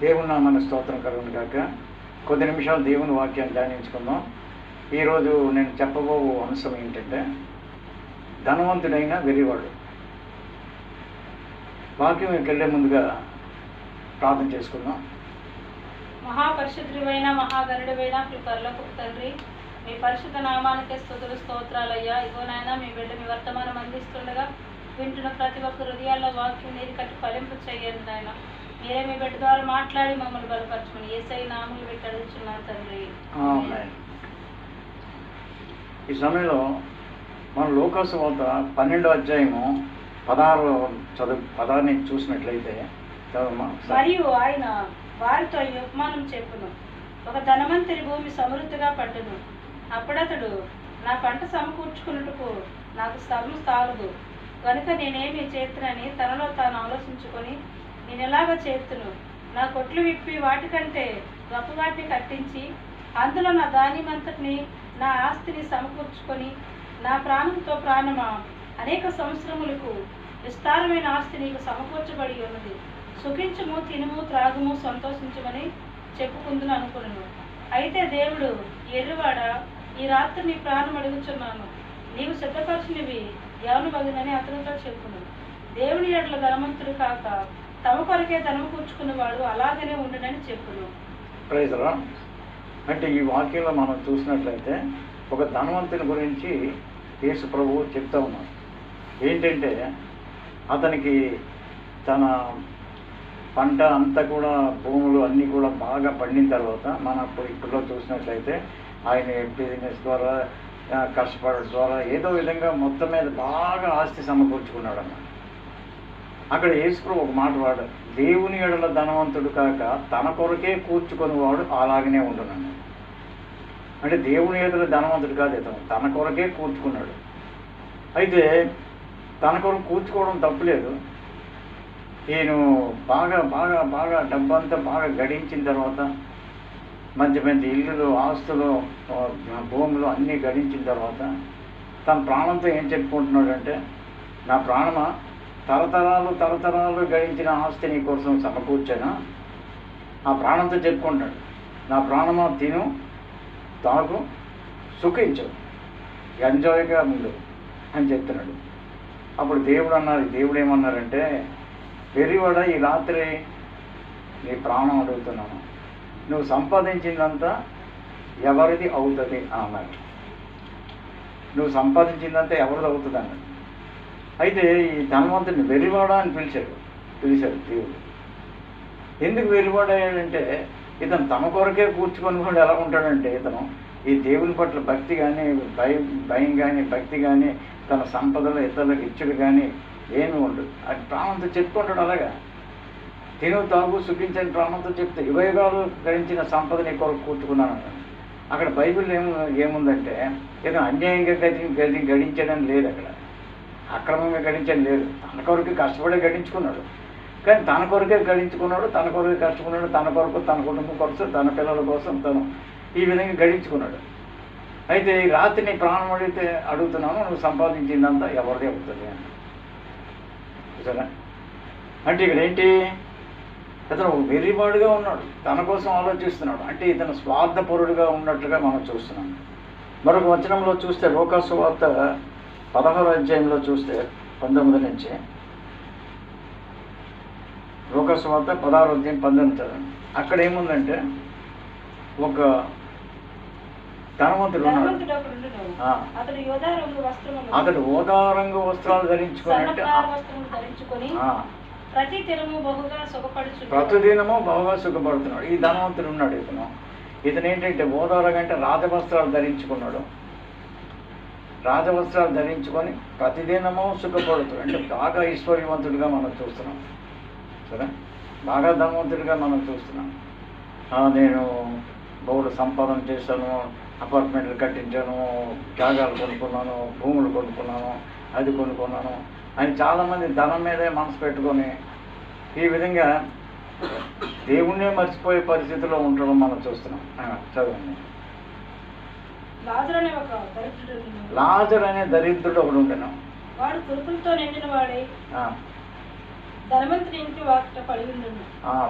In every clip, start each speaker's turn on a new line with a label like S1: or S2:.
S1: దేవుని నామమున స్తోత్రం కలుగును గాక. కొద్ది నిమిషాలు దేవుని వాక్యాన్ని ధ్యానించుకుందాం. ఈరోజు నేను చెప్పబో అంశం ఏంటంటే ధనవంతుడైన వెర్రివాడు. వాక్యంకి వెళ్ళే ముందుగా ప్రార్థన చేసుకుందాం.
S2: మహాపరిశుద్ధుడైన మహాగణుడైన కృపలకు తండ్రి, మీ పరిశుద్ధ నామానికి స్తుతులు స్తోత్రాలయ్యా. ఇగో నాయన, మీ బిడ్డ మీ వర్తమానం అందిస్తుండగా వింటున్న ప్రతి ఒక్క హృదయాల్లో వాక్యం నీరు కట్టి ఫలింపు చేయండి నాయన. మీరే మీ బిడ్డ ద్వారా మాట్లాడి మమ్మల్ని బలపరచుకుని యేసయ్య నామములు పెట్టి అడుగుచున్నాను తండ్రి.
S1: ఈ సమయంలో మన లూకాసు వార్త 12వ అధ్యాయము 16 చూసినట్లయితే
S2: మరియు ఆయన వారితో ఈ ఉపమానం చెప్పును. ఒక ధనవంతుని భూమి సమృద్ధిగా పట్టును. అప్పుడతడు, నా పంట సమకూర్చుకున్నట్టుకు నాకు స్థలం సాలదు కనుక నేనేమి చేతునని తనలో తాను ఆలోచించుకొని, నేను ఎలాగ చేతును, నా కొట్లు విప్పి వాటికంటే గొప్ప వాటిని కట్టించి అందులో నా ధాన్యమంతటిని నా ఆస్తిని సమకూర్చుకొని, నా ప్రాణంతో ప్రాణమా, అనేక సంవత్సరములకు విస్తారమైన ఆస్తి నీకు సమకూర్చబడి ఉన్నది, సుఖించుము, తినుము, త్రాగుము, సంతోషించమని చెప్పుకుందును అనుకున్నాను. అయితే దేవుడు, ఎర్రివాడ, ఈ రాత్రి నీ ప్రాణం అడుగుచున్నాను, నీవు సిద్ధపరచినవి ఎవరు మగినని అతనితో చెప్పును. దేవుని ఎడల ధనవంతుడు కాక తమ కొరకే ధనము కూర్చుకున్నవాడు అలాగనే ఉండనని చెప్పును.
S1: Praise the lord. అంటే ఈ వాక్యంలో మనం చూసినట్లయితే ఒక ధనవంతుని గురించి యేసు ప్రభువు చెప్తా ఉన్నాడు. ఏంటంటే అతనికి తన పంట అంతా కూడా, భూములు అన్నీ కూడా బాగా పండిన తర్వాత మనం ఇప్పుడు చూసినట్లయితే ఆయన బిజినెస్ ద్వారా, కష్టపడడం ద్వారా ఏదో విధంగా మొత్తం మీద బాగా ఆస్తి సమకూర్చుకున్నాడు అన్నమాట. అక్కడ యేసుప్రభు ఒక మాట వాడారు, దేవుని ఎడల ధనవంతుడు కాక తన కొరకే కూర్చుకునేవాడు అలాగనే ఉండునన్నాడు. అంటే దేవుని ఎడల ధనవంతుడు కాదు, ఇతను తన కొరకే కూర్చుకున్నాడు. అయితే తన కొరకు కూర్చుకోవడం తప్పులేదు. నేను బాగా బాగా బాగా డబ్బంతా బాగా గడించిన తర్వాత, మంచి మంచి ఇల్లులు, ఆస్తులు, భూములు అన్నీ గడించిన తర్వాత తన ప్రాణంతో ఏం చెప్పుకుంటున్నాడంటే, నా ప్రాణమా, తరతరాలు గడించిన ఆస్తి నీ కోసం సమకూర్చానా, ఆ ప్రాణంతో చెప్పుకుంటాడు, నా ప్రాణమా, తిను, తాగు, సుఖించు, ఎంజాయ్గా ముందు అని చెప్తున్నాడు. అప్పుడు దేవుడు ఏమన్నారంటే, వెర్రివాడ, ఈ రాత్రి నీ ప్రాణం అడుగుతున్నాను, నువ్వు సంపాదించిందంతా ఎవరిది అవుతుంది అన్నాడు. నువ్వు సంపాదించిందంతా ఎవరిది అవుతుంది అన్నాడు. అయితే ఈ ధనవంతుడిని వెర్రివాడ అని పిలిచాడు దేవుడు. ఎందుకు వెర్రివాడ అయ్యాడంటే, ఇతను తమ కొరకే కూర్చుకొని కూడా ఎలా ఉంటాడంటే, ఇతను ఈ దేవుని పట్ల భక్తి కానీ, భయం కానీ, భక్తి కానీ, తన సంపదలు ఇతరులకు ఇచ్చుడు కానీ ఏమి ఉండదు. అది ప్రాణంతో చెప్పుకుంటాడు. అలాగా తిను, తాగు, సుఖించని ప్రాణంతో చెప్తే యుగయుగాలు గడించిన సంపద నీ కొరకు కూర్చుకున్నాను. అక్కడ బైబిల్ ఏముందంటే, ఏదో అన్యాయంగా గడించడం లేదు, అక్కడ అక్రమంగా గడించడం లేదు. తన కొరకు కష్టపడి గడించుకున్నాడు. కానీ తన కొరకే గడించుకున్నాడు, తన కొరకే కష్టకున్నాడు, తన కొరకు, తన కుటుంబం కోసం, తన పిల్లల కోసం తను ఈ విధంగా గడించుకున్నాడు. అయితే ఈ రాత్రి నీ ప్రాణం అడుగుతున్నాను, నువ్వు సంపాదించిందంతా ఎవరిదే అవుతుంది అని. చూసారా? అంటే ఇక్కడ ఏంటి, అతను ఒక వెర్రివాడుగా ఉన్నాడు, తన కోసం ఆలోచిస్తున్నాడు. అంటే ఇతను స్వార్థపరుడుగా ఉన్నట్లుగా మనం చూస్తున్నాం. మరొక వచనంలో చూస్తే లూకాసు వార్త 16వ అధ్యాయంలో చూస్తే 19 నుంచి, లూకాసు వార్త 16వ అధ్యాయం 19. అక్కడ ఏముందంటే, ఒక ధనవంతుడు ఉన్నాడు. అతడు ఓదా రంగు వస్త్రాలు ధరించుకొని
S2: ప్రతిదినము
S1: బహుగా సుఖపడుతున్నాడు. ఈ ధనవంతుడు ఉన్నాడు. ఇతను ఏంటంటే ఓదారంగా అంటే రాజవస్త్రాలు ధరించుకున్నాడు. రాజవస్త్రాలు ధరించుకొని ప్రతిదినము సుఖపడుతున్నాడు. అంటే బాగా ఐశ్వర్యవంతుడిగా మనం చూస్తున్నాం. సరే, బాగా ధనవంతుడిగా మనం చూస్తున్నాం. నేను బహుళ సంపాదన చేశాను, అపార్ట్మెంట్లు కట్టించాను, జాగాలు కొనుక్కున్నాను, భూములు కొనుక్కున్నాను, అది కొనుక్కున్నాను అని చాలామంది ధనం మీదే మనసు పెట్టుకొని ఈ విధంగా దేవుణ్ణే మర్చిపోయే పరిస్థితిలో ఉండడం మనం చూస్తున్నాం. చదవండి.
S2: లాజరు
S1: అనే దరిద్రుడు ఒకడు ఉండను.
S2: వాడు కురుపులతో నిండిన వాడే, ధనవంతుని ఇంటి వాకిట పడి ఉండును.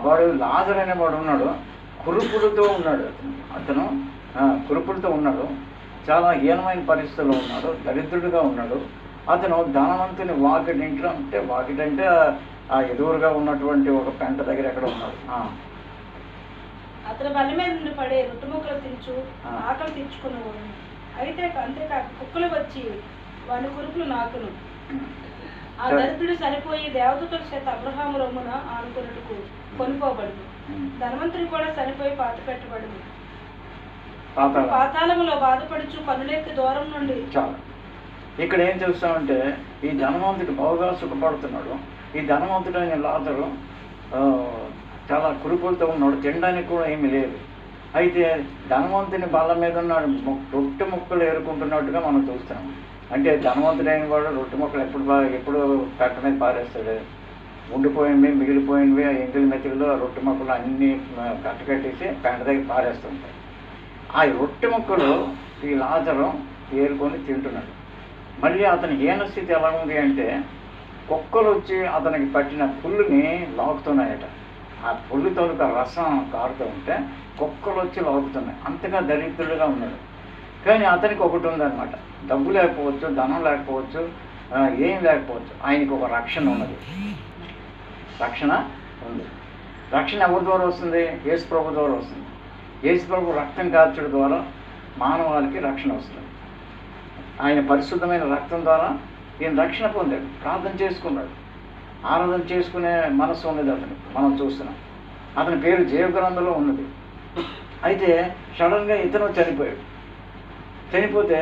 S1: వాడు లాజరు అనేవాడు ఉన్నాడు, కురుపులతో ఉన్నాడు. అతను కురుపులతో ఉన్నాడు, చాలా హీనమైన పరిస్థితుల్లో ఉన్నాడు, దరిద్రుడిగా ఉన్నాడు. అతను ధనవంతుని వాకిటింట్లో, అంటే వాకిటంటే ఆ ఎదురుగా ఉన్నటువంటి ఒక పెంట దగ్గర ఎక్కడ ఉన్నాడు.
S2: అతను బల్ల మీద నుండి పడే రొట్టె ముక్కలు తించు ఆకలి తెచ్చుకునేవాడు. అయితే అంతేకాక కుక్కలు వచ్చి వాడి కురుపులు నాకును. ఆ దరిద్రుడు చనిపోయి దేవదూతల చేత అబ్రహాము రొమ్మున ఆనుకున్నట్టుకు కొనుకోబడింది. ధనవంతుడు కూడా చనిపోయి పాత పెట్టబడింది. పాతాళములో బాధపడుచు కనులెత్తి దూరం నుండి.
S1: చాలా ఇక్కడ ఏం చూస్తామంటే ఈ ధనవంతుడు బాగా సుఖపడుతున్నాడు. ఈ ధనవంతుడైన లాజరు చాలా కురుపులతో ఉన్నాడు, తినడానికి కూడా ఏమీ లేదు. అయితే ధనవంతుని బల్ల మీద ఉన్నాడు, రొట్టె ముక్కలు ఏరుకుంటున్నట్టుగా మనం చూస్తున్నాం. అంటే ధనవంతుడైన వాడు రొట్టె ముక్కలు ఎప్పుడు పెట్ట మీద పారేస్తాడు. ఉండిపోయినవి, మిగిలిపోయినవి ఆ ఎంగిలి మెతుకులు రొట్టె ముక్కలు అన్నీ కట్టకట్టేసి పెంట దగ్గర పారేస్తుంటాయి. ఆ రొట్టె ముక్కలు ఈ లాజరు ఏరుకొని తింటున్నాడు. మళ్ళీ అతని హీనస్థితి ఎలా ఉంది అంటే కుక్కలు వచ్చి అతనికి పట్టిన పుల్లుని లాగుతున్నాయట. ఆ పుల్లు తోలుక రసం కారుతూ ఉంటే కుక్కలు వచ్చి లాగుతున్నాయి. అంతగా దరిద్రుడుగా ఉన్నాడు. కానీ అతనికి ఒకటి ఉందన్నమాట, డబ్బు లేకపోవచ్చు, ధనం లేకపోవచ్చు, ఏం లేకపోవచ్చు, ఆయనకి ఒక రక్షణ ఉన్నది. రక్షణ ఉంది. రక్షణ ఎవరి ద్వారా వస్తుంది? యేసు ప్రభు ద్వారా వస్తుంది. యేసు ప్రభు రక్తం కార్చడం ద్వారా మానవాళికి రక్షణ వస్తుంది. ఆయన పరిశుద్ధమైన రక్తం ద్వారా ఈయన రక్షణ పొందాడు. ప్రార్థన చేసుకున్నాడు, ఆరాధన చేసుకునే మనస్సు ఉన్నది అతనికి. మనం చూస్తున్నాం అతని పేరు జీవగ్రంథంలో ఉన్నది. అయితే సడన్గా ఇతను చనిపోయాడు. చనిపోతే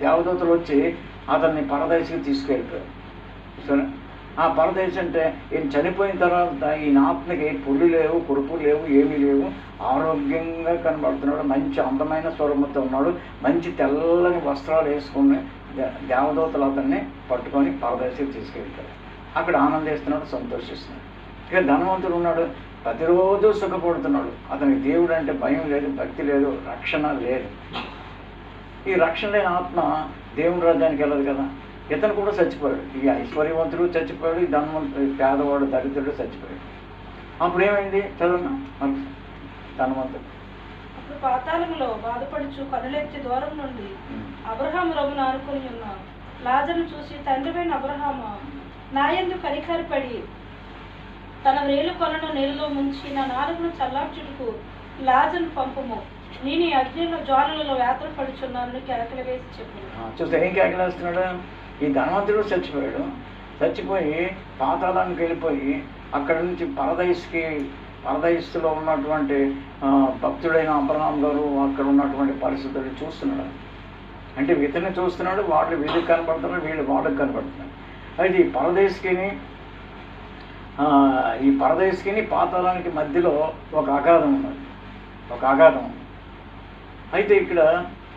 S1: దేవదూతలు వచ్చి అతన్ని పరదేశికి తీసుకెళ్ళిపోయారు. సరే, ఆ పరదేశం అంటే ఈయన చనిపోయిన తర్వాత ఈయన ఆత్మకి పుళ్ళు లేవు, కురుపులు లేవు, ఏమీ లేవు, ఆరోగ్యంగా కనబడుతున్నాడు, మంచి అందమైన స్వరముతో ఉన్నాడు, మంచి తెల్లని వస్త్రాలు వేసుకుని దేవదూతలు అతన్ని పట్టుకొని పరదేశికి తీసుకెళ్తారు. అక్కడ ఆనందిస్తున్నాడు, సంతోషిస్తున్నాడు. ఇక ధనవంతుడు ఉన్నాడు, ప్రతిరోజు సుఖపడుతున్నాడు. అతనికి దేవుడు అంటే భయం లేదు, భక్తి లేదు, రక్షణ లేదు. ఈ రక్షణ లేని ఆత్మ దేవుని రాజ్యానికి వెళ్ళదు కదా. ఇతను కూడా చచ్చిపోయాడు. ఈ ఐశ్వర్యవంతుడు చచ్చిపోయాడు, ఈ ధనవంతుడు, పేదవాడు, దరిద్రుడు చచ్చిపోయాడు. అప్పుడు ఏమైంది చదువున్నా? ధనవంతుడు
S2: అప్పుడు పాతాళములో బాధపడుచు కనులెత్తి దూరం నుండి అబ్రహాము రొమ్మున ఆనుకుని ఉన్న లాజరును చూసి, తండ్రివైన అబ్రహాము, నాయందు కనికరపడి తన వేలు కొలను నీళ్ళలో ముంచి నా నాలుగును చల్లార్చుటకు లాజరును పంపుము, నేను ఈ అగ్నిలో జ్వాలలలో వేతలు పడుచున్నాను కేకలు వేసి చెప్పాను.
S1: చూస్తే ఏం కేకలు వేస్తున్నాడు? ఈ ధనవంతుడు చచ్చిపోయాడు. చచ్చిపోయి పాతాళానికి వెళ్ళిపోయి అక్కడ నుంచి పరదైస్సులో ఉన్నటువంటి భక్తుడైన అబ్రహాం గారు అక్కడ ఉన్నటువంటి పరిస్థితులు చూస్తున్నాడు. అంటే ఇతన్ని చూస్తున్నాడు, వాళ్ళు వీళ్ళకి కనపడుతున్నారు, వీళ్ళు వాళ్ళకి కనపడుతున్నారు. అయితే ఈ పరదేశికిని పాతాళానికి మధ్యలో ఒక అగాధం ఉన్నది, ఒక అగాధం ఉంది. అయితే ఇక్కడ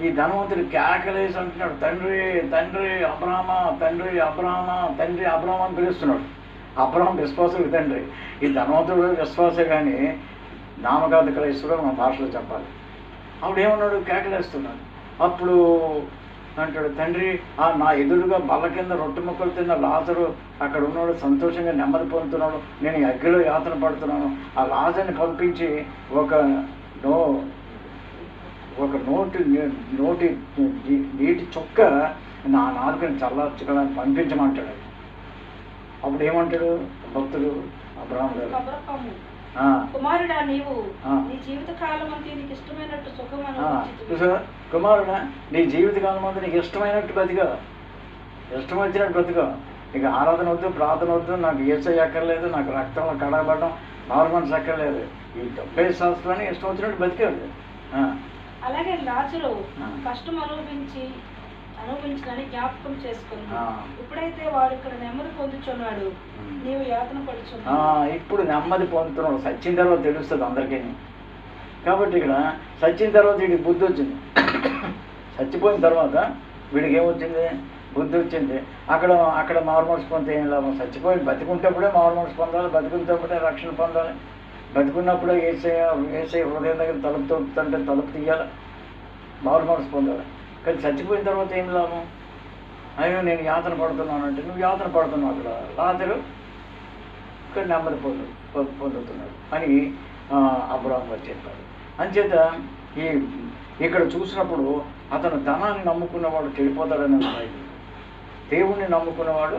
S1: ఈ ధనవంతుడు కేకలేసి అంటున్నాడు, తండ్రి తండ్రి అబ్రహామా, తండ్రి అబ్రహామా, తండ్రి అబ్రహామా అని పిలుస్తున్నాడు. అబ్రహాం విశ్వాసుడు తండ్రి. ఈ ధనవంతుడు విశ్వాసే కానీ నామకార్థ క్రైస్తవుడు మన భాషలో చెప్పాలి. అప్పుడు ఏమన్నాడు? కేకలేస్తున్నాడు. అప్పుడు అంటాడు, తండ్రి నా ఎదురుగా బల్ల కింద రొట్టె ముక్కలు తిన్న లాజరు అక్కడ ఉన్నాడు, సంతోషంగా నెమ్మది పొందుతున్నాడు, నేను ఈ అగ్గిలో యాతన పడుతున్నాను. ఆ లాజర్ని పంపించి ఒక నోటి నీటి చుక్క నా నాలుకని చల్లార్చుకోవడానికి పంపించమంటాడు. అప్పుడు ఏమంటాడు భక్తుడు అబ్రహాము గారు?
S2: కుమారుడా, నీవు నీ జీవితకాలం అంతా నీకు ఇష్టమైనట్టు
S1: చూసావా? కుమారుడా, నీ జీవితకాలం అంతా నీకు ఇష్టమైనట్టు బతిగా, ఇష్టం వచ్చినట్టు బతిగా. ఇక ఆరాధన వద్దు, ప్రార్థన వద్దు, నాకు ఏసై అక్కర్లేదు, నాకు రక్తంలో కడగబడడం నార్మల్స్ అక్కర్లేదు, ఈ 70 సంవత్సరాన్ని ఇష్టం వచ్చినట్టు బతికాడు.
S2: అలాగే లాజరు కష్టం అనుభవించడానికి జ్ఞాపకం చేసుకున్నాడు. ఇప్పుడైతే వాడు ఇక్కడ నెమ్మది పొందుచున్నాడు, నీవు యాతన పడుచున్నావు.
S1: ఇప్పుడు నెమ్మది పొందుతున్నాడు. సచ్చిన తర్వాత తెలుస్తుంది అందరికీ. కాబట్టి ఇక్కడ సచ్చిన తర్వాత వీడికి బుద్ధి వచ్చింది. చచ్చిపోయిన తర్వాత వీడికి ఏమొచ్చింది? బుద్ధి వచ్చింది. అక్కడ మారుమనసు పొందితే ఏం లాభం? చచ్చిపోయి బతికుంటప్పుడే మారుమనసు పొందాలి, బతికున్నప్పుడే రక్షణ పొందాలి. బతికున్నప్పుడే ఏసై హృదయం దగ్గర తలుపు తొక్కుతుంటే తలుపు తీయాలి, మారుమనసు పొందాలి. కానీ చచ్చిపోయిన తర్వాత ఏం లాభం? అయ్యో నేను యాతన పడుతున్నాను అంటే, నువ్వు యాతన పడుతున్నావు, అక్కడ లాజరు ఇక్కడ నెమ్మది పొందుతున్నాడు అని అబ్రహాం గారు చెప్పాడు. అంచేత ఇక్కడ చూసినప్పుడు అతను ధనాన్ని నమ్ముకున్నవాడు చెడిపోతాడని బైబిల్, దేవుణ్ణి నమ్ముకున్నవాడు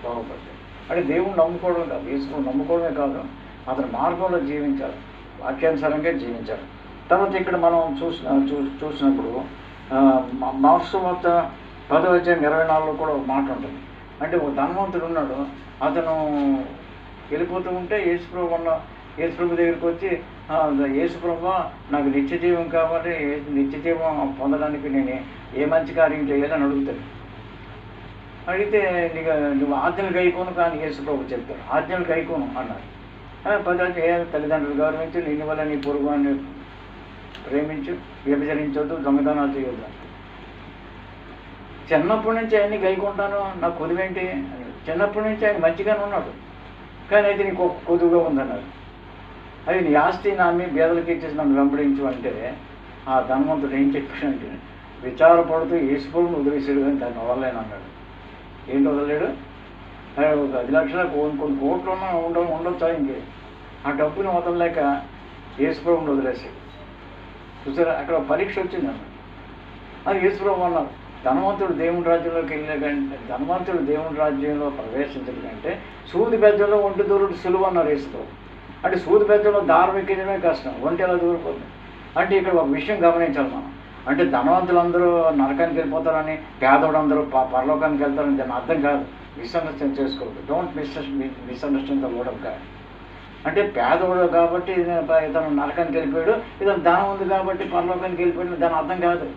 S1: బాగుపడతాడు. అంటే దేవుణ్ణి నమ్ముకోవడం కాదు, యేసుని నమ్ముకోవడమే కాదు, అతని మార్గంలో జీవించాలి, వాక్యానుసారంగా జీవించాలి. తర్వాత ఇక్కడ మనం చూసినప్పుడు మార్క్స్ వార్త 10:24 కూడా ఒక మాట ఉంటుంది. అంటే ఒక ధనవంతుడు ఉన్నాడు, అతను వెళ్ళిపోతూ ఉంటే యేసుప్రభు దగ్గరికి వచ్చి, యేసుప్రభు నాకు నిత్యజీవం కావాలి, నిత్యజీవం పొందడానికి నేను ఏ మంచి కార్యం చేయాలని అడుగుతాను. అడిగితే నువ్వు ఆజ్ఞలు గైకోను కానీ యేసుప్రభు చెప్తారు, ఆజ్ఞలు గైకోను అన్నారు. 10 తల్లిదండ్రులు గౌరవించు, నీ వల్ల నీ పొరుగువాన్ని ప్రేమించు, వ్యభిచరించొద్దు, దొంగతనాలు చేయొద్దు. చిన్నప్పటి నుంచి ఆయన్ని గైకుంటాను, నాకు కొదువేంటి? చిన్నప్పటి నుంచి ఆయన మంచిగానే ఉన్నాడు, కానీ అయితే నీకు కొదువుగా ఉందన్నారు. అది నీ ఆస్తి నమ్మి బేదలకి ఇచ్చేసి నన్ను వెంబడించు అంటే ఆ ధనవంతుడు ఏం చెప్పాడంటే, విచారపడుతూ యేసుప్రభుని వదిలేసాడు కానీ దాన్ని వదలలేను అన్నాడు. ఏంటి వదలలేడు? 10 లక్షల కొన్ని కోట్లు ఉండొచ్చు ఆయనకి, ఆ డబ్బుని వదలలేక యేసుప్రభుని వదిలేసాడు. చూసారా, అక్కడ పరీక్ష వచ్చింది అన్నాడు. అది యేసుప్రభు అన్నారు, ధనవంతుడు దేవుని రాజ్యంలోకి వెళ్ళేకంటే, ధనవంతుడు దేవుని రాజ్యంలో ప్రవేశించడం కంటే సూది బెజ్జంలో ఒంటి దూరుడు సులువు అన్నారు యేసుప్రభు. అంటే సూది బెజ్జంలో దారం ఎక్కించడమే కష్టం, ఒంటి ఎలా దూరిపోతుంది. అంటే ఇక్కడ ఒక విషయం గమనించాలి మనం. అంటే ధనవంతులందరూ నరకానికి వెళ్ళిపోతారని, పేదోడందరూ పరలోకానికి వెళ్తారని దాని అర్థం కాదు. మిస్అండర్స్టాండ్ చేసుకోవద్దు. Don't misunderstand the word of God. అంటే పేదోడు కాబట్టి ఇతను నరకానికి వెళ్ళిపోయాడు, ఇతను ధనం ఉంది కాబట్టి పరలోకానికి వెళ్ళిపోయాడు, దాని అర్థం కాదు.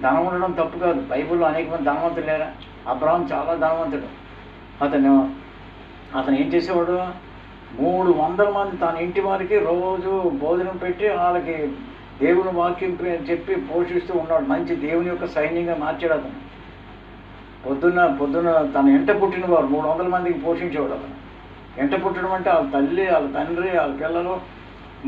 S1: ధనం ఉండడం తప్పు కాదు. బైబిల్లో అనేక మంది ధనవంతులు లేరా? అబ్రహాం చాలా ధనవంతుడు. అతను ఏం చేసేవాడు? 300 మంది తన ఇంటి వారికి రోజు భోజనం పెట్టి వాళ్ళకి దేవుని వాక్యం చెప్పి పోషిస్తూ ఉన్నాడు. మంచి దేవుని యొక్క సైన్యంగా మార్చాడు అతను. పొద్దున్న తన ఎంట పుట్టినవారు 300 మందికి పోషించేవాడు అతను. ఎంట పుట్టడం అంటే వాళ్ళ తల్లి, వాళ్ళ తండ్రి, వాళ్ళ పిల్లలు,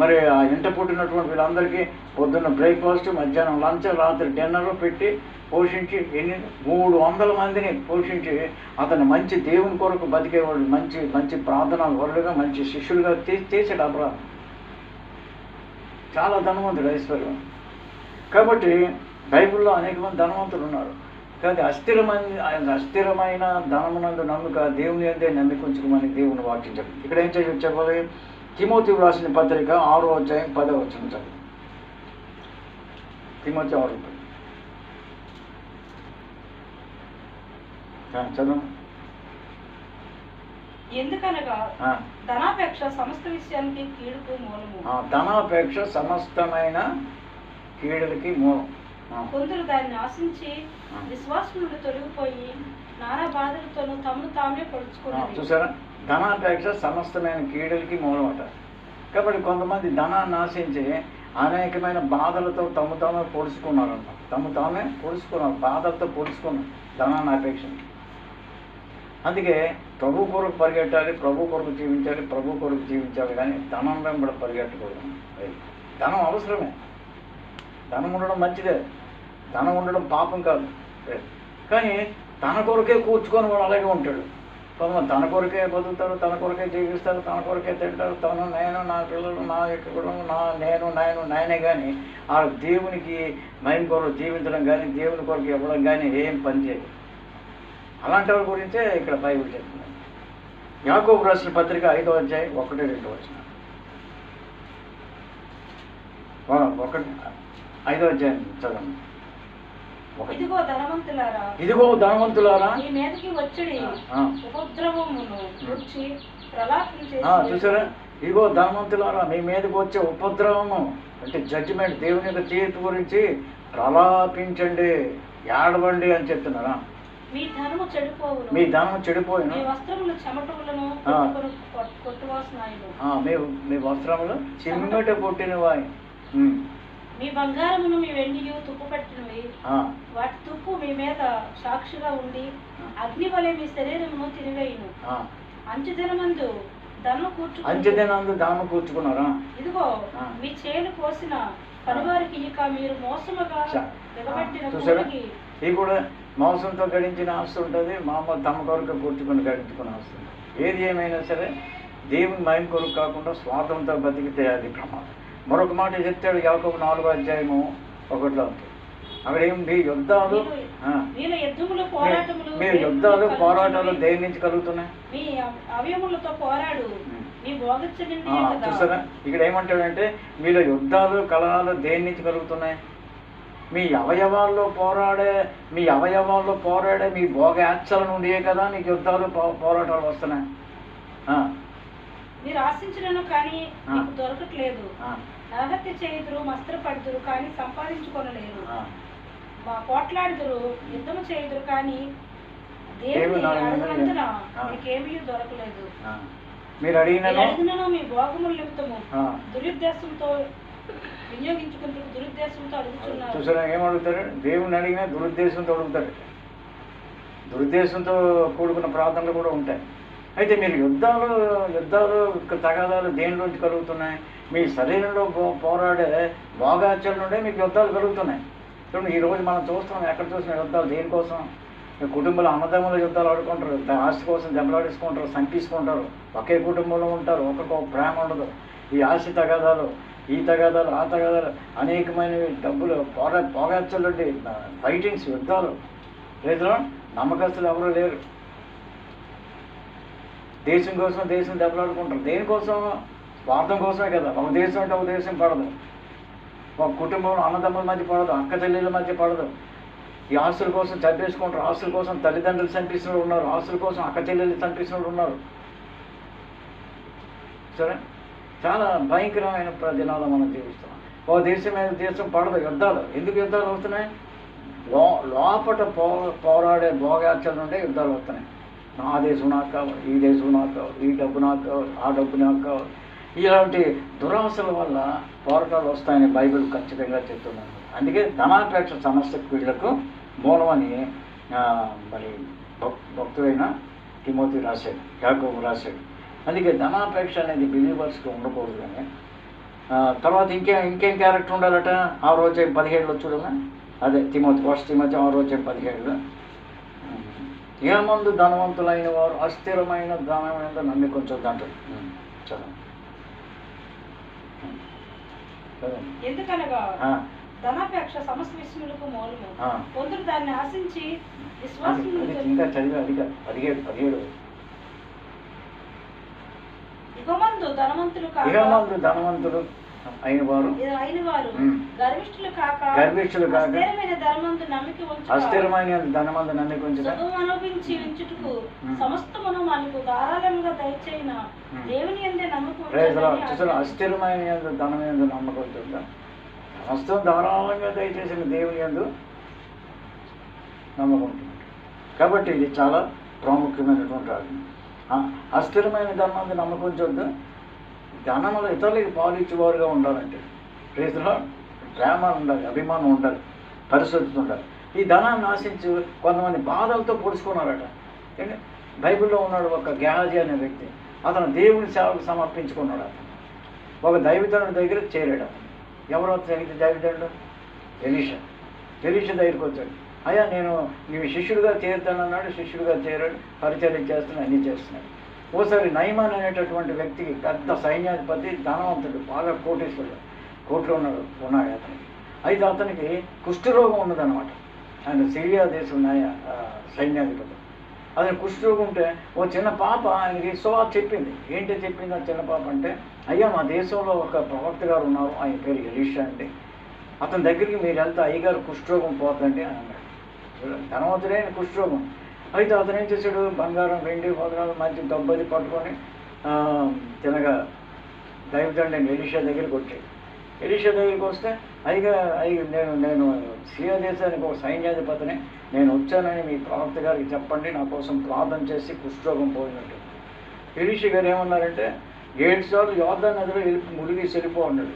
S1: మరి ఆ ఎంట పుట్టినటువంటి వీళ్ళందరికీ పొద్దున్న బ్రేక్ఫాస్ట్, మధ్యాహ్నం లంచ్, రాత్రి డిన్నర్ పెట్టి పోషించి 300 మందిని పోషించి అతను మంచి దేవుని కొరకు బతికేవాడు, మంచి ప్రార్థనా వరుడుగా, మంచి శిష్యులుగా చేసాడు అబ్రహాం. చాలా ధనవంతుడు, ఐశ్వర్యం. కాబట్టి బైబిల్లో అనేక మంది ధనవంతులు ఉన్నారు. కానీ అస్థిరమైన ధనమునందు నమ్మిక, దేవుని అందే నమ్మిక ఉంచుకోమని దేవుని వాక్యం చెప్పింది. ఇక్కడ ఏం చెప్పాలి? తిమోతి రాసిన పత్రిక 6వ అధ్యాయం 10వ వచనం చదువు. తిమోతి 6 చదువు.
S2: ఎందుకనగా ధనాపేక్ష సమస్త విషయానికి కీడుకు మూలము.
S1: ధనాపేక్ష సమస్తమైన కీడులకి మూలం.
S2: కొందరు దాన్ని ఆశించి విశ్వాసం నుండి తొలగిపోయి నానా బాధలతోనూ తమను తామే పొడుచుకున్నారు.
S1: చూసారా, ధనాపేక్ష సమస్తమైన కీడులకి మూలం అట. కాబట్టి కొంతమంది ధనాన్ని ఆశించి అనేకమైన బాధలతో తమ తామే పొడుచుకున్నారంట. బాధలతో పొడుచుకున్నారు ధనాన్ని అపేక్ష. అందుకే ప్రభు కొరకు పరిగెట్టాలి, ప్రభు కొరకు జీవించాలి కానీ ధనం వెంబడ పరిగెట్టకూడదు. ధనం అవసరమే, ధనం ఉండడం మంచిదే, ధనం ఉండడం పాపం కాదు. కానీ తన కొరకే కూర్చుకొని వాడు అలాగే ఉంటాడు. కొంతమంది తన కొరకే బతుకుతారు, తన కొరకే జీవిస్తారు, తన కొరకే తింటారు. తను, నేను, నా పిల్లలు, నా యొక్క కుటుంబం, నేనే కానీ ఆ దేవునికి మైండ్ కొరకు జీవించడం కానీ, దేవుని కొరకు ఇవ్వడం కానీ ఏం పని చేయదు. అలాంటి వాళ్ళ గురించే ఇక్కడ బైబిల్ చెప్తుంది. యాకోబు రాసిన పత్రిక 5వ అధ్యాయం 1-2 వచనం. 5వ అధ్యాయం చదవండి.
S2: ఇదిగో
S1: ధనవంతులారా
S2: మీ మీదకి వచ్చి ఉపద్రవమును వచ్చి ప్రలాపం చేసి.
S1: చూసారా, ఇదిగో ధనవంతులారా మీ మీదకి వచ్చే ఉపద్రవము అంటే జడ్జిమెంట్, దేవుని యొక్క తీర్పు గురించి ప్రలాపించండి, ఏడవండి అని చెప్తున్నారా.
S2: మీ ధనము చెడిపోవును,
S1: మీ
S2: వస్త్రములు చెమటములను కొట్టువాసనాయును,
S1: మీ వస్త్రములు చిమ్మట కొట్టినవాయి,
S2: మీ బంగారమును మీ వెండియు తుప్పు పెట్టినవి, వాటి తుప్పు మీ మీద సాక్షిగా ఉండి అగ్ని వలె మీ శరీరమును తినివేయును. అంచెదినమందు ధనము కూర్చుకున్నారా. ఇదిగో మీ చేను కోసిన పనివారికి ఇక మీరు మోసముగా దిగబెట్టిన
S1: చూసారా,
S2: కూలికి
S1: ఇది కూడా మోసంతో గడించిన ఆస్తి ఉంటుంది, మామూలు తమ కొరకు కూర్చుకొని గడించుకున్న ఆస్తి ఉంటుంది. ఏది ఏమైనా సరే దేవుని మహిమ కొరకు కాకుండా స్వార్థంతో బతికితే అది ప్రమాదం. మరొక మాట చెప్తాడు యాకోబు 4:1 ఉంటుంది. అక్కడ ఏం మీ యుద్ధాలు మీరు యుద్ధాలు పోరాటాలు దేని నుంచి కలుగుతున్నాయి? చూసారా, ఇక్కడ ఏమంటాడంటే మీలో యుద్ధాలు కలహాలు దేని నుంచి కలుగుతున్నాయి? మీ అవయవాల్లో పోరాడే మీ భోగాచ్చల నుండియే కదా మీకు యుద్ధాలు పోరాటాలు వస్తున్నాయి.
S2: మీరు ఆశించడం కానీ మీకు దొరకట్లేదు. నరహత్య చేయుదురు, మస్త్రపడుదురు కానీ సంపాదించుకోనలేరు. పోట్లాడుదురు, యుద్ధము చేయుదురు కానీ దేవుని అడుగునందున మీకేమీ దొరకలేదు.
S1: మీరు అడిగినను
S2: మీ భోగముల నిమిత్తము దురుద్దేశంతో వినియోగించుకుంటూ దురుద్దేశంతో అడుగుతున్నారు.
S1: చూసారా ఏమడుగుతారు? దేవుని అడిగినా దురుద్దేశంతో అడుగుతారు. దురుద్దేశంతో కూడుకున్న ప్రార్థనలు కూడా ఉంటాయి. అయితే మీరు యుద్ధాలు తగాదాలు దేనిలోంచి కలుగుతున్నాయి? మీ శరీరంలో పోరాడే భోగాచరణ నుండే మీకు యుద్ధాలు కలుగుతున్నాయి. చూడండి, ఈరోజు మనం చూస్తున్నాం, ఎక్కడ చూసిన యుద్ధాలు దేనికోసం? కుటుంబంలో అన్నదమ్ముల యుద్ధాలు ఆడుకుంటారు, ఆస్తి కోసం దెబ్బలాడేసుకుంటారు, సంపించుకుంటారు, ఒకే కుటుంబంలో ఉంటారు, ఒకరికొక ప్రేమ ఉండదు. ఈ ఆస్తి తగాదాలు, ఈ తగాదాలు, ఆ తగాదాలు, అనేకమైనవి డబ్బులు పోగాచలు, ఫైటింగ్స్, యుద్ధాలు. రైతులు నమ్మకస్తులు ఎవరూ లేరు. దేశం కోసం దెబ్బలాడుకుంటారు. దేనికోసం? స్వార్థం కోసమే కదా. ఒక దేశం అంటే ఒక దేశం పడదు, ఒక కుటుంబంలో అన్నదమ్ముల మధ్య పడదు, అక్క చెల్లెల మధ్య పడదు. ఈ ఆస్తుల కోసం చంపేసుకుంటారు, ఆస్తుల కోసం తల్లిదండ్రులు చంపేసిన వాళ్ళు ఉన్నారు, ఆస్తుల కోసం అక్క చెల్లెలు చంపేసిన వాళ్ళు ఉన్నారు. సరే, చాలా భయంకరమైన దినాలు మనం జీవిస్తున్నాం. ఒక దేశం పడదు, యుద్ధాలు. ఎందుకు యుద్ధాలు అవుతున్నాయి? లోపట పోరాడే భోగాచరణ నుండే యుద్ధాలు వస్తున్నాయి. ఆ దేశం నాకు కావాలి, ఈ దేశం నాకు కావాలి, ఈ డబ్బు నాకు కావాలి, ఆ డబ్బు నాకు కావాలి. ఇలాంటి దురాశల వల్ల పోరాటాలు వస్తాయని బైబిల్ ఖచ్చితంగా చెప్తున్నాను. అందుకే ధనాపేక్ష సమస్త వీళ్లకు మూలమని మరి భక్తుడైన తిమోతి రాశాడు, యాకోబు రాశాడు. అందుకే ధనాపేక్ష అనేది బిలీవర్స్కి ఉండకూడదు. కానీ తర్వాత ఇంకేం క్యారెక్టర్ ఉండాలట? 6:17 చూడగా, అదే ఫస్ట్ తిమోతి 6:17. ఏమందు ధనవంతులైన వారు అస్థిరమైన ధనం మీద నమ్మిక ఉంచొద్దు అంటారు. చదువు.
S2: ఎందుకనగా ధనాపేక్ష సమస్త విషయములకు మూలము. కొందరు దాన్ని ఆశించి విశ్వాసం
S1: ఇంకా చదివి 17
S2: ఇగమందు ధనవంతులు అయిన వారు గర్విష్ఠులు కాక
S1: అస్థిరమైన ధనమందు నమ్మిక
S2: అనుభవించి ఉంచుటకు సమస్తమును మనకు ధారాళంగా దయచేయన దేవుని యందే నమ్మకం.
S1: అస్థిరమైన ధనం యందు నమ్మకం ఉంటుందా? సమస్తం ధారాళంగా దయచేసిన దేవుని యందు నమ్మకం ఉంటుంది. కాబట్టి ఇది చాలా ప్రాముఖ్యమైనటువంటి ఆజ్ఞ. అస్థిరమైన ధనమందు నమ్మకం ఉంచొద్దు. ధనంలో ఇతరులకి పాలిచ్చేవారుగా ఉండాలంటే రైతులో ప్రేమ ఉండాలి, అభిమానం ఉండాలి, పరిశుద్ధత ఉండాలి. ఈ ధనాన్ని ఆశించి కొంతమంది బాధలతో పొడుచుకున్నారట. బైబిల్లో ఉన్నాడు ఒక గేహాజీ అనే వ్యక్తి. అతను దేవుని సేవకు సమర్పించుకున్నాడు. అతను ఒక దైవజనుడి దగ్గర చేరాడు. ఎవరో తెలియదు దైవజనుడు? ఎలీషా దగ్గరికి వచ్చాడు. అయ్యా, నేను నీవు శిష్యుడిగా చేరుతానన్నాడు. శిష్యుడిగా చేరాడు, పరిచయం చేస్తున్నాడు, అన్నీ చేస్తున్నాడు. ఓసారి నయమాన్ అనేటటువంటి వ్యక్తికి పెద్ద సైన్యాధిపతి, ధనవంతుడు, బాగా కోటీశ్వరుడు, కోట్లు ఉన్నాడు అతనికి. అయితే అతనికి కుష్ఠరోగం ఉన్నదన్నమాట. ఆయన సిరియా దేశం సైన్యాధిపతి. అతనికి కుష్ఠరోగం ఉంటే ఓ చిన్న పాప ఆయనకి సువార్త చెప్పింది. ఏంటి చెప్పింది ఆ చిన్న పాప అంటే, అయ్యా, మా దేశంలో ఒక ప్రవక్త గారు ఉన్నారు, ఆయన పేరు ఎలీషా అండి. అతని దగ్గరికి మీరు వెళ్తే అయ్యగారు కుష్ఠరోగం పోతుందండి అని అన్నాడు. ధనవంతుడే కుష్ఠరోగం. అయితే అతను ఏం చేశాడు? బంగారం, వెండి, వదనాలు, మంచి డబ్బది పట్టుకొని తినగా దైవజనుడైన ఎలీషా దగ్గరికి వచ్చాడు. ఎలీషా దగ్గరికి వస్తే నేను సిరియా దేశానికి ఒక సైన్యాధిపతిని, నేను వచ్చానని మీ ప్రవక్త గారికి చెప్పండి, నా కోసం ప్రార్థన చేసి కుష్ఠరోగం పోయినట్టు. ఎలీషా గారు ఏమన్నారంటే, 7 సార్లు యోర్దాను నదిలో మునిగి వెళ్ళిపో అన్నాడు.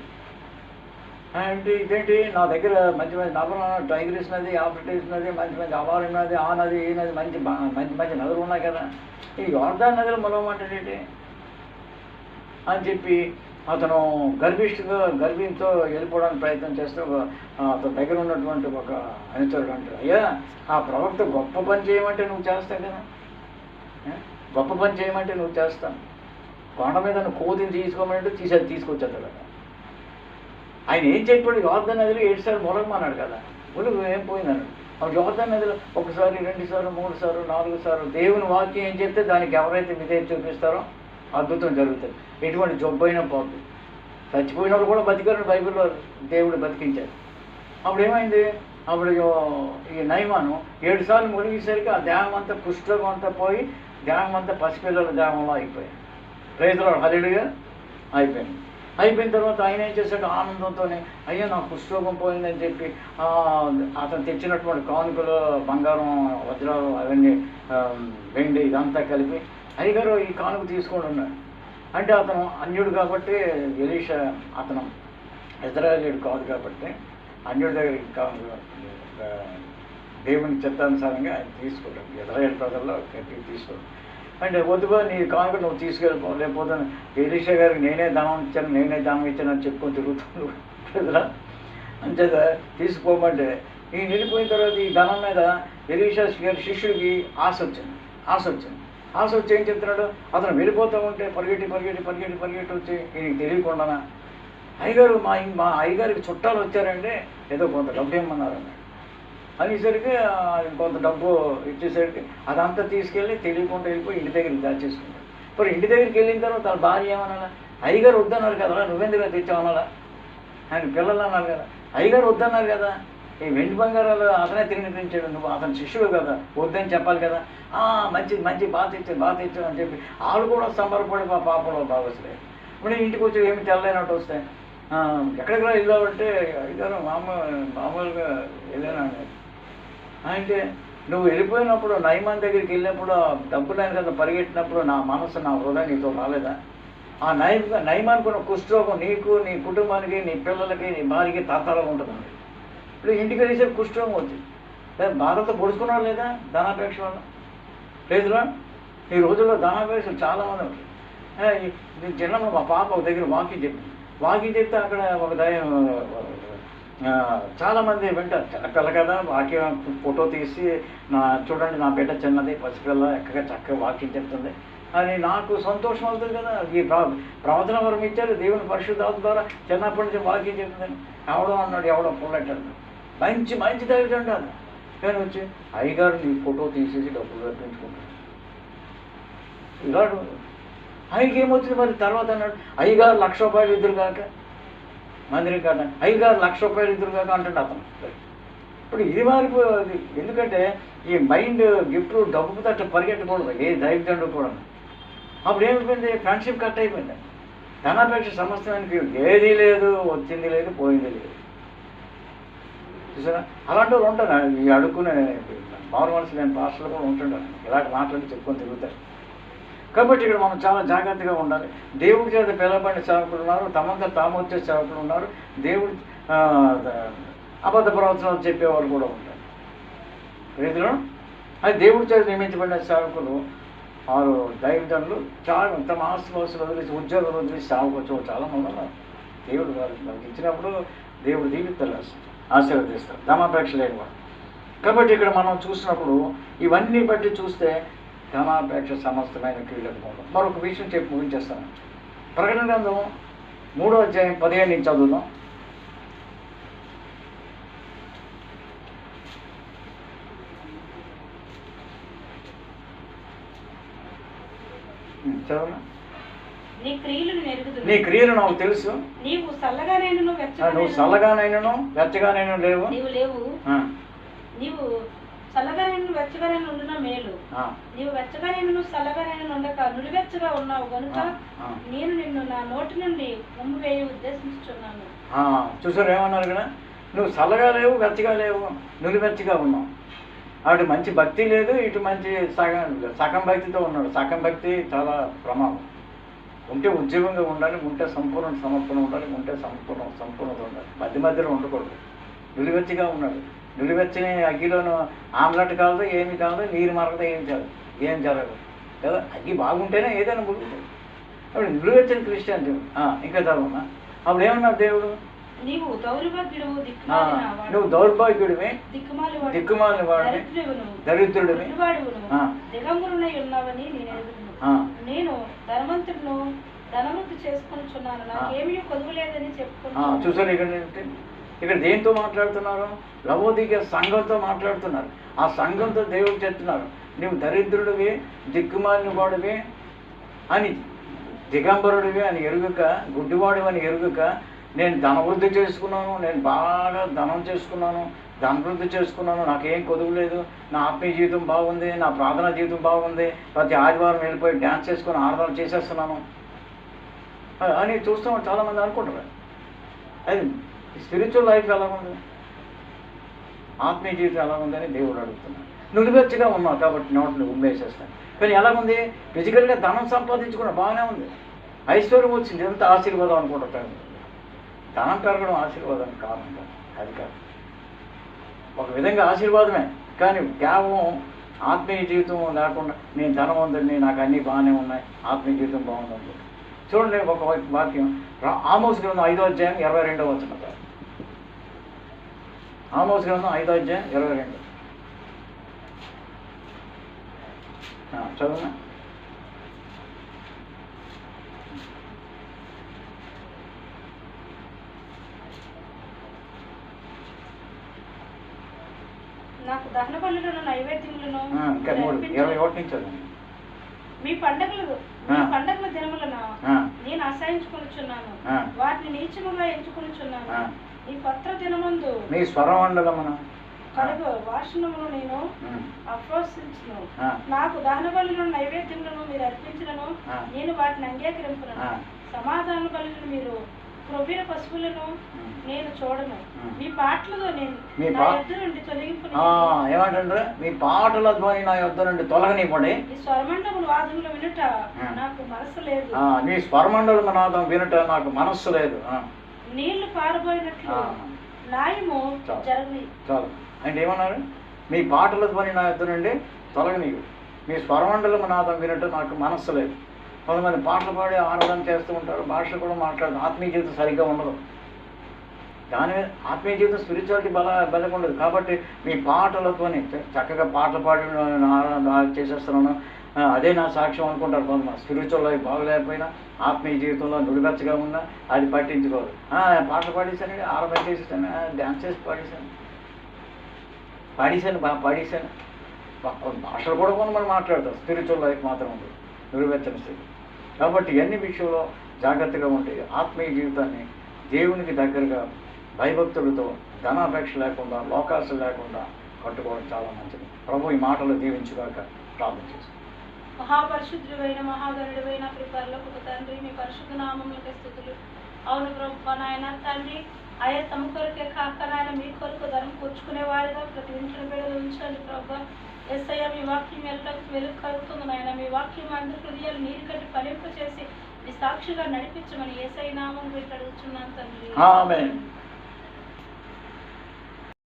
S1: అంటే ఇదేంటి, నా దగ్గర మంచి నదులు, టైగ్రిస్ నది, ఆఫ్రిటీస్ నది, మంచి అవారి నది, ఆ నది, ఈ నది, మంచి నదులు ఉన్నాయి కదా, ఈ యోర్దాను నదిలో మొలవమంటాడేంటి అని చెప్పి అతను గర్భింతో వెళ్ళిపోవడానికి ప్రయత్నం చేస్తే అతని దగ్గర ఉన్నటువంటి ఒక అనుచరుడు అంటాడు, అయ్యా ఆ ప్రవక్త గొప్ప పని చేయమంటే నువ్వు చేస్తావు కదా, గొప్ప పని చేయమంటే నువ్వు చేస్తాను. కొండ మీద కోతిని తీసుకోమంటే తీసుకొచ్చాడు కదా. ఆయన ఏం చెప్పాడు, యోర్దాను నదిలో 7 సార్లు మొలగమన్నాడు కదా, ములుగు ఏం పోయిందన్నాడు. యోర్దాను నదిలో 1 సారి 2 సార్లు 3 సార్లు 4 సార్లు దేవుని వాక్యం ఏం చెప్తే దానికి ఎవరైతే విధేయత చూపిస్తారో అద్భుతం జరుగుతుంది. ఎటువంటి జబ్బు అయినా పోతుంది. చచ్చిపోయిన వాళ్ళు కూడా బతికారు, బైబిల్లో దేవుడు బతికించాడు. అప్పుడు ఏమైంది, అప్పుడు ఈ నయమాను 7 సార్లు మునిగేసరికి ఆ దేహం అంతా కుష్ఠరోగం అంతా పోయి దేహం అంతా పసిపిల్లల దేహంలో అయిపోయాయి. రైతులు హల్లెలూయా అయిపోయింది. అయిపోయిన తర్వాత ఆయన ఏం చేశాడు, ఆనందంతోనే అయ్యా నాకు కుష్ఠరోగం పోయిందని చెప్పి అతను తెచ్చినటువంటి కానుకలు బంగారం వజ్రాలు అవన్నీ వెండి ఇదంతా కలిపి అయ్యగారు ఈ కానుక తీసుకొని ఉన్నాడు. అంటే అతను అన్యుడు కాబట్టి ఎలీషా అతను ఇజ్రాయేలీయుడు కాదు కాబట్టి అన్యుడి దగ్గర దేవుని చిత్తానుసారంగా ఆయన తీసుకోవడం ఇజ్రాయేల్ ప్రజల్లో తీసుకోవడం. అంటే వద్దుగా నీ కానుక నువ్వు తీసుకెళ్ళిపో, లేకపోతే ఎలీషా గారికి నేనే దానం ఇచ్చాను అని చెప్పుకొని తిరుగుతున్నాడు ప్రజల. అంచేత తీసుకుపోమంటే ఈ నిలిపోయిన తర్వాత ఈ ధనం మీద ఎలీషా గారి శిష్యుడికి ఆశ వచ్చి ఏం చెప్తున్నాడు, అతను వెళ్ళిపోతూ ఉంటే పరిగెట్టి వచ్చి ఈయనకి తెలియకుండా అయ్యగారు మా అయ్యగారికి చుట్టాలు వచ్చారంటే ఏదో కొంత డబ్బు ఇమ్మన్నారన్నాడు. అనేసరికి కొంత డబ్బు ఇచ్చేసరికి అదంతా తీసుకెళ్ళి తెలియకుండా వెళ్ళిపోయి ఇంటి దగ్గరికి దాచేసుకుంటాడు. ఇప్పుడు ఇంటి దగ్గరికి వెళ్ళిన తర్వాత తన భార్య ఏమన్నా, అయ్యగారు వద్దన్నారు కదా, నువ్వెందుకు తెచ్చావనాలా, ఆయన పిల్లలు అన్నారు కదా, అయ్యగారు వద్దన్నారు కదా, ఈ వెండి బంగారాలు అతనే తినిపించాడు, నువ్వు అతని శిష్యుడు కదా, వద్దని చెప్పాలి కదా, మంచి బాధ ఇచ్చావు అని చెప్పి వాళ్ళు కూడా సంబరపడి మా పాపలో బాగోసలేదు. ఇప్పుడు ఇంటికి వచ్చి ఏమి తెల్లైనట్టు వస్తాయి. ఎక్కడికి వెళ్ళావంటే అయ్యగారు మామూలుగా వెళ్ళాను అంటే నువ్వు వెళ్ళిపోయినప్పుడు నయమాన్ దగ్గరికి వెళ్ళినప్పుడు డబ్బు లేని కదా పరిగెట్టినప్పుడు నా మనసు నా హృదయం నీతో రాలేదా? ఆ నయమానుకున్న కుష్ఠరోగం నీకు నీ కుటుంబానికి నీ పిల్లలకి నీ భార్యకి తాతాలుగా ఉంటుందండి. ఇప్పుడు ఇంటికి వెళ్ళేసరికి కుష్ఠరోగం వచ్చింది. లేదా బాధతో పొడుచుకున్నాడు లేదా ధనాపేక్ష వల్ల లేదురా. ఈ రోజుల్లో ధనాపేక్షలు చాలామంది ఉంటాయి. చిన్నప్పుడు మా పాప ఒక దగ్గర వాకింగ్ చెప్తే అక్కడ ఒక చాలామంది వింటారు, చిన్నపిల్ల కదా వాక్యం ఫోటో తీసి చూడండి నా బిడ్డ చిన్నది పసిపిల్ల చక్కగా వాక్యం చెప్తుంది అని నాకు సంతోషం అవుతుంది కదా. ఈ ప్రవచన వరం ఇచ్చారు దేవుని పరిశుద్ధాత్మ ద్వారా, చిన్నప్పటి నుంచి వాక్యం చెప్తుందని ఎవడో పుల్లెట్టాడు, మంచి తగ్గుతుండే అది. కానీ వచ్చి అయ్యగారు నీ ఫోటో తీసేసి డబ్బులు రప్పించుకుంటాడు. ఇలాడు ఆయనకి ఏమొచ్చింది మరి తర్వాత అన్నాడు, అయ్యగారు 1,00,000 రూపాయలు ఇద్దరు కాక మందిరం కాడ అయ్యగారు 1,00,000 రూపాయలు ఇద్దరు కాక అంటాడు అతను. ఇప్పుడు ఇది మారిపోయింది. ఎందుకంటే ఈ మైండ్ గిఫ్ట్ డబ్బు తట్టు పరిగెట్టకూడదు ఏ దైవదండు కూడా. అప్పుడు ఏమైపోయింది, ఫ్రెండ్షిప్ కట్ అయిపోయింది. ధనాపేక్ష సమస్తమైన ఏదీ లేదు, వచ్చింది లేదు, పోయింది లేదు. చూసారా, అలాంటి వాళ్ళు ఉంటారు. ఈ అడుక్కునే మారు మనసు లేని పాస్టర్లు కూడా ఉంటుంటారు, ఇలాంటి మాటలు చెప్పుకొని తిరుగుతారు. కాబట్టి ఇక్కడ మనం చాలా జాగ్రత్తగా ఉండాలి. దేవుడి చేత పిలవబడిన సేవకులు ఉన్నారు, తమంతా తాము వచ్చే సేవకులు ఉన్నారు, దేవుడి అబద్ధ ప్రవచనాలు చెప్పేవాళ్ళు కూడా ఉంటారు. రీతిలో అది దేవుడి చేత నియమించబడిన సేవకులు 6 దైవజనులు చాలా తమ ఆస్తులు వదిలేసి ఉద్యోగాలు వదిలేసి సేవకు వచ్చే చాలామంది ఉన్నారు. దేవుడు వాళ్ళకి ఇచ్చినప్పుడు దేవుడు దీవితాలు ఆశీర్వదిస్తారు, ధనాపేక్ష లేని వాడు. కాబట్టి ఇక్కడ మనం చూసినప్పుడు ఇవన్నీ బట్టి చూస్తే ధనాపేక్ష సమస్తమైన క్రియలకు పోవడం. మరొక విషయం చెప్పి ముగించేస్తాను. ప్రకటన గ్రంథం 3వ అధ్యాయం 15 నుంచి చదువుదాం. చదవనా? నీ క్రియలు నాకు తెలుసు,
S2: నువ్వు చల్లగానైనను
S1: వెచ్చగానైనా లేవు,
S2: నీవు చల్లగానైనను వెచ్చగానైనా ఉండున మేలు, నీవు వెచ్చగానైనను చల్లగానైనా ఉండక నులివెచ్చగా ఉన్నావు గనుక నేను నిన్ను నా నోటి నుండి ఉమ్మివేయ ఉద్దేశించుచున్నాను.
S1: చూసారు ఏమన్నారు కదా, నువ్వు చల్లగా లేవు, వెచ్చగా లేవు, నులివెచ్చగా ఉన్నావు. అటు మంచి భక్తి లేదు, ఇటు మంచి సగం భక్తితో ఉన్నాడు. సగం భక్తి చాలా ప్రమాదం. ఉంటే ఉద్యోగంగా ఉండాలి, ఉంటే సంపూర్ణ సమర్పణ ఉండాలి, ఉంటే సంపూర్ణత ఉండాలి. మధ్యలో ఉండకూడదు. నులివెచ్చగా ఉన్నాడు. నులివెచ్చని అగ్గిలోను ఆమ్లెట్ కాదు, ఏమి కాదు, నీరు మరగదు, ఏం జరగదు కదా. అగ్గి బాగుంటేనే ఏదైనా మురుగుతుంది. అప్పుడు నిలువెచ్చని క్రిస్టియానిటీ. ఇంకా చదవమ్మా. అప్పుడు ఏమన్నారు దేవుడు?
S2: నీవు దౌర్భాగ్యుడు,
S1: నువ్వు దౌర్భాగ్యుడివి,
S2: దిక్కుమాలిన వాడివి,
S1: దరిద్రుడివి,
S2: దిగంబరునై ఉన్నావని నేను ఎరుగుదును. నేను ధనవంతు చేసుకొనుచున్నాను, నాకేమీ కొదువలేదని చెప్పుకున్నాను.
S1: చూసారు ఇక్కడ దేంతో మాట్లాడుతున్నారు? లవోదికీయ సంఘంతో మాట్లాడుతున్నారు. ఆ సంఘంతో దేవుడు చెప్తున్నారు, నువ్వు దరిద్రుడివి, దిక్కుమాలిన వాడివి అని, దిగంబరుడివి అని ఎరుగక, గుడ్డివాడివి అని ఎరుగక, నేను ధనవృద్ధి చేసుకున్నాను, నేను బాగా ధనం చేసుకున్నాను, ధనవృద్ధి చేసుకున్నాను, నాకేం కొదువు లేదు, నా ఆత్మీయ జీవితం బాగుంది, నా ప్రార్థనా జీవితం బాగుంది, ప్రతి ఆదివారం వెళ్ళిపోయి డ్యాన్స్ చేసుకుని ఆరాధన చేసేస్తున్నాను అని చూస్తాం. చాలామంది అనుకుంటారు. అది స్పిరిచువల్ లైఫ్ ఎలా ఉంది, ఆత్మీయ జీవితం ఎలా ఉందని దేవుడు అడుగుతున్నాడు. నులివెచ్చగా ఉన్నావు కాబట్టి నోటిని ఉమ్మేసేస్తాను. కానీ ఎలాగుంది? ఫిజికల్గా ధనం సంపాదించుకున్న బాగానే ఉంది, ఐశ్వర్యం వచ్చింది, ఎంత ఆశీర్వాదం అనుకుంటారు. ధనం పెరగడం ఆశీర్వాదం కారణం కాదు, అది కాదు. ఒక విధంగా ఆశీర్వాదమే, కానీ కేవలం ఆత్మీయ జీవితం లేకుండా నేను ధనవంతుడిని, నాకు అన్నీ బాగానే ఉన్నాయి, ఆత్మీయ జీవితం బాగుంది. చూడండి ఒక వాక్యం, ఆమోస్ గ్రంథం 5వ అధ్యాయం 22వ వచనం. ఆమోస్ గ్రంథం 5వ అధ్యాయం 22. చదువునా?
S2: నాకు దహన బలులను నైవేద్యములను
S1: ఇంకా 21 నుంచి చదువు.
S2: మీ పండగల దినములను నేను అసహించుకొనుచున్నాను, వాటిని నీచముగా ఎంచుకొనుచున్నాను. ఈ పత్ర దినమందు
S1: మీ స్వరమండలమున
S2: కలుగు వాసనమును నేను అప్రోత్సహించును. నాకు దహన బలులను నైవేద్యములను మీరు అర్పించలను, నేను వాటిని అంగీకరింపును. సమాధాన బలులను మీరు క్రొవ్విన పశువులను నేను చూడను. మీ పాటలతో నేను నా యొద్ద నుండి తొలగింపు.
S1: ఏమంటే మీ పాటల ధ్వని నా యొద్ద నుండి తొలగనివ్వండి.
S2: ఈ స్వరమండల వాదములు వినుట నాకు మనస్సు లేదు.
S1: మీ స్వరమండల నాదం వినుట నాకు మనస్సు లేదు.
S2: నీళ్లు పారబోయినట్లు న్యాయము జరగని.
S1: చాలు అంటే ఏమన్నారు? మీ పాటల ధ్వని నా యొద్ద నుండి తొలగనివ్వు, మీ స్వరమండలం నాదం వినుట నాకు మనస్సు లేదు. కొంతమంది పాటలు పాడి ఆరాధన చేస్తూ ఉంటారు, భాష కూడా మాట్లాడదు, ఆత్మీయ జీవితం సరిగ్గా ఉండదు. దాని మీద ఆత్మీయ జీవితం స్పిరిచువాలిటీ బలంగా ఉండదు. కాబట్టి మీ పాటలతోని చక్కగా పాటలు పాడి చేసేస్తున్నాను, అదే నా సాక్ష్యం అనుకుంటారు కొంతమంది. స్పిరిచువల్ లైఫ్ బాగలేకపోయినా, ఆత్మీయ జీవితంలో నుడివెచ్చగా ఉన్నా అది పట్టించుకోరు. పాటలు పాడేశాను, ఆరాధన చేసేసాను, డ్యాన్స్ చేసి పాడేశాను, బాగా పాడేశాను. భాషలు కూడా కొంతమంది మాట్లాడతారు, స్పిరిచువల్ లైఫ్ మాత్రం ఉంది, నుడివెచ్చని స్థితి. కాబట్టి అన్ని విషయంలో జాగ్రత్తగా ఉంటే ఆత్మీయ జీవితాన్ని దేవునికి దగ్గరగా భయభక్తులతో, ధనాపేక్ష లేకుండా, లోకాశ లేకుండా కట్టుకోవడం చాలా మంచిది. ప్రభు ఈ మాటలు దీవించుగాక. ప్రార్థన చేస్తాం.
S2: మహాపరిశుద్ధుడైన మహాగణుడైన పరలోకపు తండ్రి, మీ పరిశుద్ధ నామములకు స్తుతులు. అవును ప్రభు, నాయన తండ్రి, ఆయా తమ కొరకే కాక నాయన మీ కొరకు ధనం కూర్చుకునే వారిగా ప్రతి ఇంటిని బిడ్డలు ఉంచండి ప్రభు. యేసయ్య, మీ వాక్యం వెలుగు కలుగుతుంది నాయన. మీ వాక్యం అందరి హృదయాలు నీరు కట్టి ఫలింప చేసి మీ సాక్షిగా నడిపించమని యేసయ్య నామమున అడుగుచున్నాను తండ్రి.
S1: ఆమేన్.